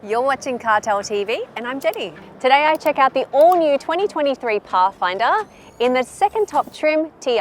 You're watching Cartell TV and I'm Jenny. Today I check out the all-new 2023 Pathfinder in the second top trim Ti.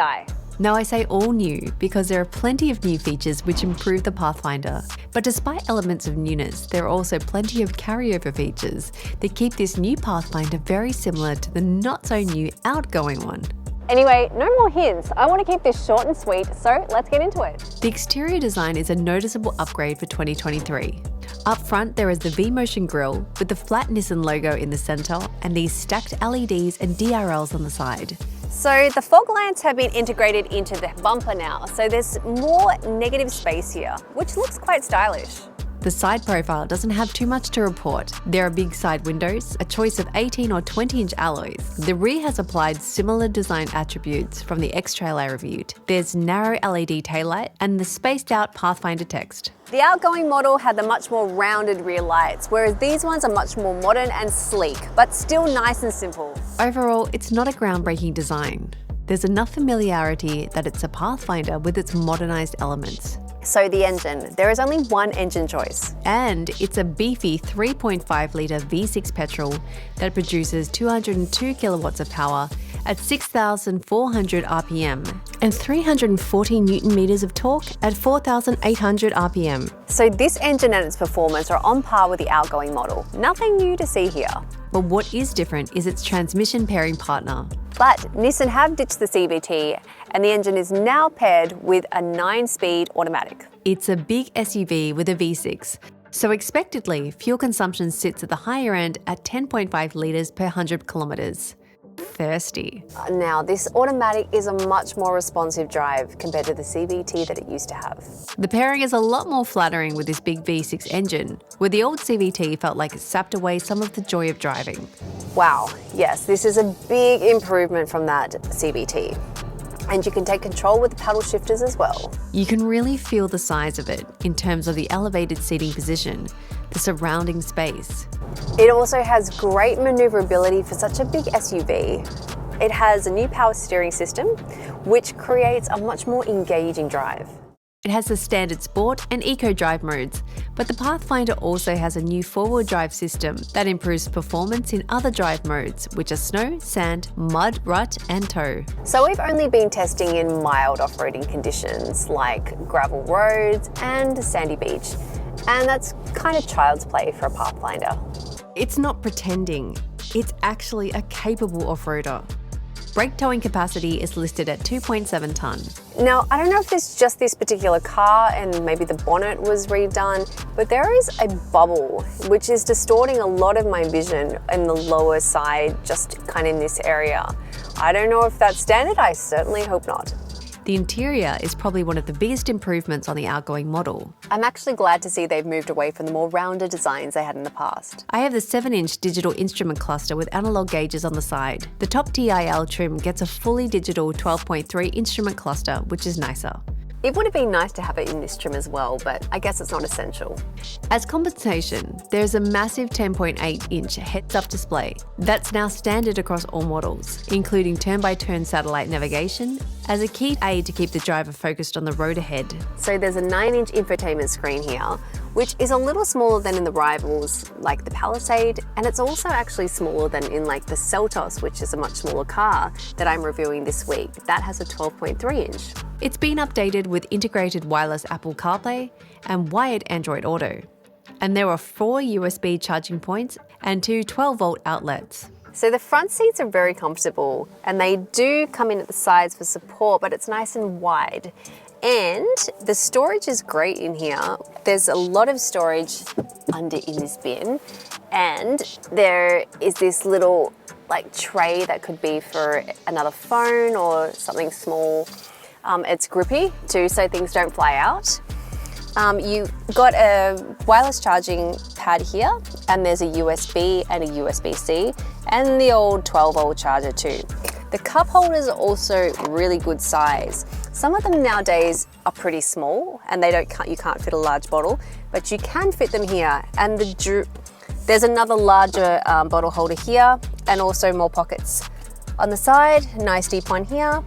Now I say all new because there are plenty of new features which improve the Pathfinder. But despite elements of newness, there are also plenty of carryover features that keep this new Pathfinder very similar to the not so new outgoing one. Anyway, no more hints. I want to keep this short and sweet, so let's get into it. The exterior design is a noticeable upgrade for 2023. Up front, there is the V-Motion grille with the flat Nissan logo in the center and these stacked LEDs and DRLs on the side. So the fog lights have been integrated into the bumper now, so there's more negative space here, which looks quite stylish. The side profile doesn't have too much to report. There are big side windows, a choice of 18 or 20-inch alloys. The rear has applied similar design attributes from the X-Trail I reviewed. There's narrow LED taillight and the spaced-out Pathfinder text. The outgoing model had the much more rounded rear lights, whereas these ones are much more modern and sleek, but still nice and simple. Overall, it's not a groundbreaking design. There's enough familiarity that it's a Pathfinder with its modernized elements. So the engine, there is only one engine choice. And it's a beefy 3.5-litre V6 petrol that produces 202 kilowatts of power at 6,400 RPM and 340 Newton meters of torque at 4,800 RPM. So this engine and its performance are on par with the outgoing model. Nothing new to see here. But what is different is its transmission pairing partner. But Nissan have ditched the CVT and the engine is now paired with a 9-speed automatic. It's a big SUV with a V6, so expectedly, fuel consumption sits at the higher end at 10.5 litres per 100 kilometres. Thirsty. Now, this automatic is a much more responsive drive compared to the CVT that it used to have. The pairing is a lot more flattering with this big V6 engine, where the old CVT felt like it sapped away some of the joy of driving. Wow, yes, this is a big improvement from that CVT. And you can take control with the paddle shifters as well. You can really feel the size of it in terms of the elevated seating position, the surrounding space. It also has great maneuverability for such a big SUV. It has a new power steering system, which creates a much more engaging drive. It has the standard sport and eco drive modes, but the Pathfinder also has a new four-wheel drive system that improves performance in other drive modes, which are snow, sand, mud, rut, and tow. So we've only been testing in mild off-roading conditions like gravel roads and sandy beach, and that's kind of child's play for a Pathfinder. It's not pretending, it's actually a capable off-roader. Brake towing capacity is listed at 2.7 tonne. Now, I don't know if it's just this particular car and maybe the bonnet was redone, but there is a bubble which is distorting a lot of my vision in the lower side, just kind of in this area. I don't know if that's standard, I certainly hope not. The interior is probably one of the biggest improvements on the outgoing model. I'm actually glad to see they've moved away from the more rounded designs they had in the past. I have the 7-inch digital instrument cluster with analog gauges on the side. The top TIL trim gets a fully digital 12.3 instrument cluster, which is nicer. It would have been nice to have it in this trim as well, but I guess it's not essential. As compensation, there's a massive 10.8-inch heads-up display that's now standard across all models, including turn-by-turn satellite navigation as a key aid to keep the driver focused on the road ahead. So there's a 9-inch infotainment screen here, which is a little smaller than in the rivals like the Palisade, and it's also actually smaller than in like the Seltos, which is a much smaller car that I'm reviewing this week. That has a 12.3-inch. It's been updated with integrated wireless Apple CarPlay and wired Android Auto. And there are 4 USB charging points and 2 12-volt outlets. So the front seats are very comfortable and they do come in at the sides for support, but it's nice and wide. And the storage is great in here. There's a lot of storage under in this bin. And there is this little like tray that could be for another phone or something small. It's grippy too, so things don't fly out. You got a wireless charging pad here, and there's a USB and a USB-C, and the old 12-volt charger too. The cup holders are also really good size. Some of them nowadays are pretty small, and you can't fit a large bottle, but you can fit them here. And there's another larger bottle holder here, and also more pockets on the side. Nice deep one here.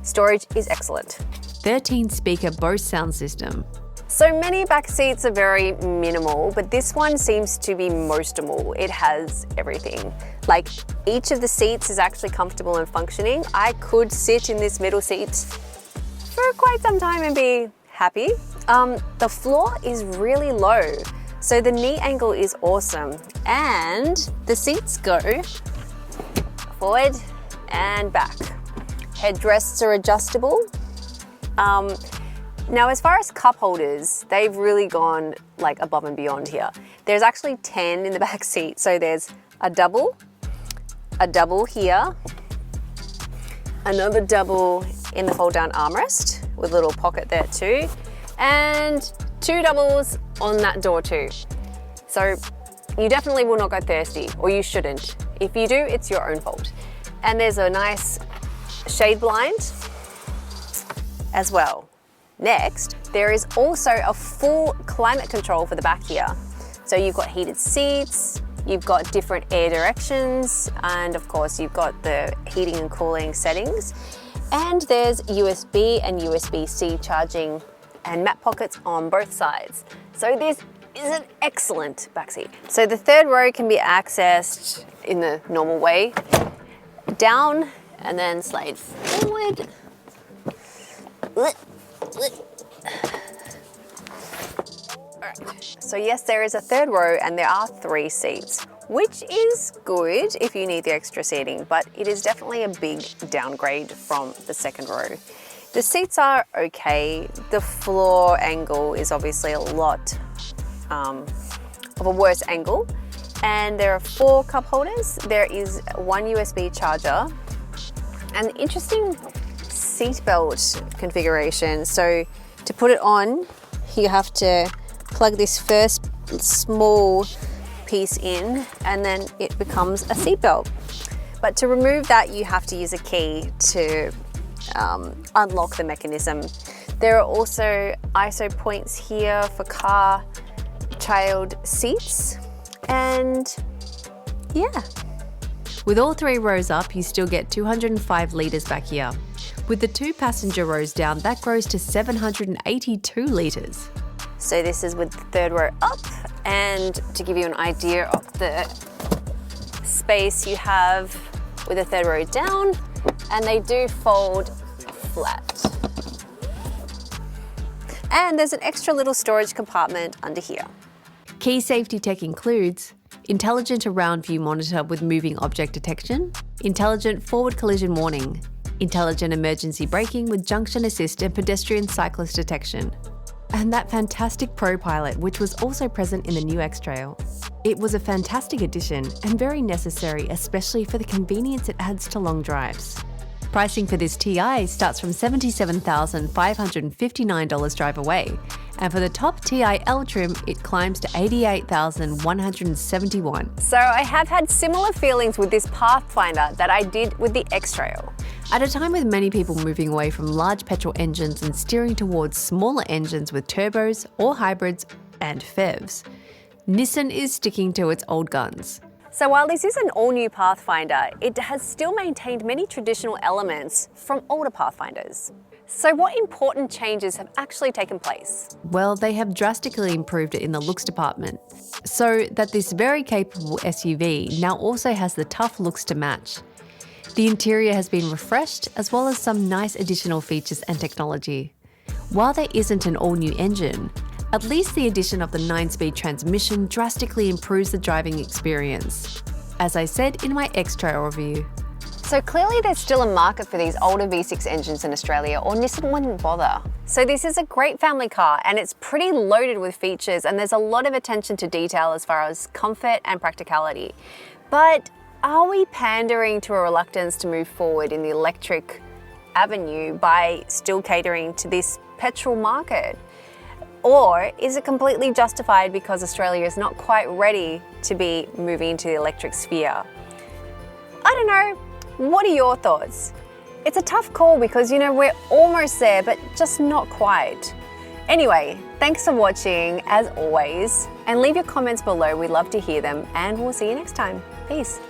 Storage is excellent. 13-speaker Bose sound system. So many back seats are very minimal, but this one seems to be mostimal. It has everything. Like, each of the seats is actually comfortable and functioning. I could sit in this middle seat for quite some time and be happy. The floor is really low, so the knee angle is awesome. And the seats go forward and back. Headrests are adjustable. Now, as far as cup holders, they've really gone like above and beyond here. There's actually 10 in the back seat. So there's a double here, another double in the fold down armrest with a little pocket there too, and 2 doubles on that door too. So you definitely will not go thirsty, or you shouldn't. If you do, it's your own fault. And there's a nice shade blind as well. Next, there is also a full climate control for the back here. So you've got heated seats, you've got different air directions, and of course you've got the heating and cooling settings. And there's USB and USB-C charging and map pockets on both sides. So this is an excellent backseat. So the third row can be accessed in the normal way, down and then slide forward. Alright, so yes, there is a third row and there are 3 seats, which is good if you need the extra seating, but it is definitely a big downgrade from the second row. The seats are okay. The floor angle is obviously a lot of a worse angle, and there are 4 cup holders. There is 1 USB charger, and interesting seatbelt configuration. So to put it on, you have to plug this first small piece in, and then it becomes a seatbelt. But to remove that, you have to use a key to unlock the mechanism. There are also ISO points here for car child seats, and yeah. With all 3 rows up, you still get 205 litres back here. With the 2 passenger rows down, that grows to 782 litres. So this is with the third row up, and to give you an idea of the space you have with the third row down, and they do fold flat. And there's an extra little storage compartment under here. Key safety tech includes intelligent around view monitor with moving object detection, intelligent forward collision warning, intelligent emergency braking with junction assist and pedestrian cyclist detection, and that fantastic Pro Pilot, which was also present in the new X-Trail. It was a fantastic addition and very necessary, especially for the convenience it adds to long drives. Pricing for this Ti starts from $77,559 drive away, and for the top Ti L trim, it climbs to $88,171. So I have had similar feelings with this Pathfinder that I did with the X-Trail. At a time with many people moving away from large petrol engines and steering towards smaller engines with turbos or hybrids and PHEVs, Nissan is sticking to its old guns. So while this is an all-new Pathfinder, it has still maintained many traditional elements from older Pathfinders. So what important changes have actually taken place? Well, they have drastically improved it in the looks department, so that this very capable SUV now also has the tough looks to match. The interior has been refreshed, as well as some nice additional features and technology. While there isn't an all-new engine, at least the addition of the 9-speed transmission drastically improves the driving experience, as I said in my X-Trail review. So clearly there's still a market for these older V6 engines in Australia, or Nissan wouldn't bother. So this is a great family car, and it's pretty loaded with features, and there's a lot of attention to detail as far as comfort and practicality. But are we pandering to a reluctance to move forward in the electric avenue by still catering to this petrol market? Or is it completely justified because Australia is not quite ready to be moving into the electric sphere? I don't know. What are your thoughts? It's a tough call because, we're almost there, but just not quite. Anyway, thanks for watching as always, and leave your comments below. We'd love to hear them, and we'll see you next time. Peace.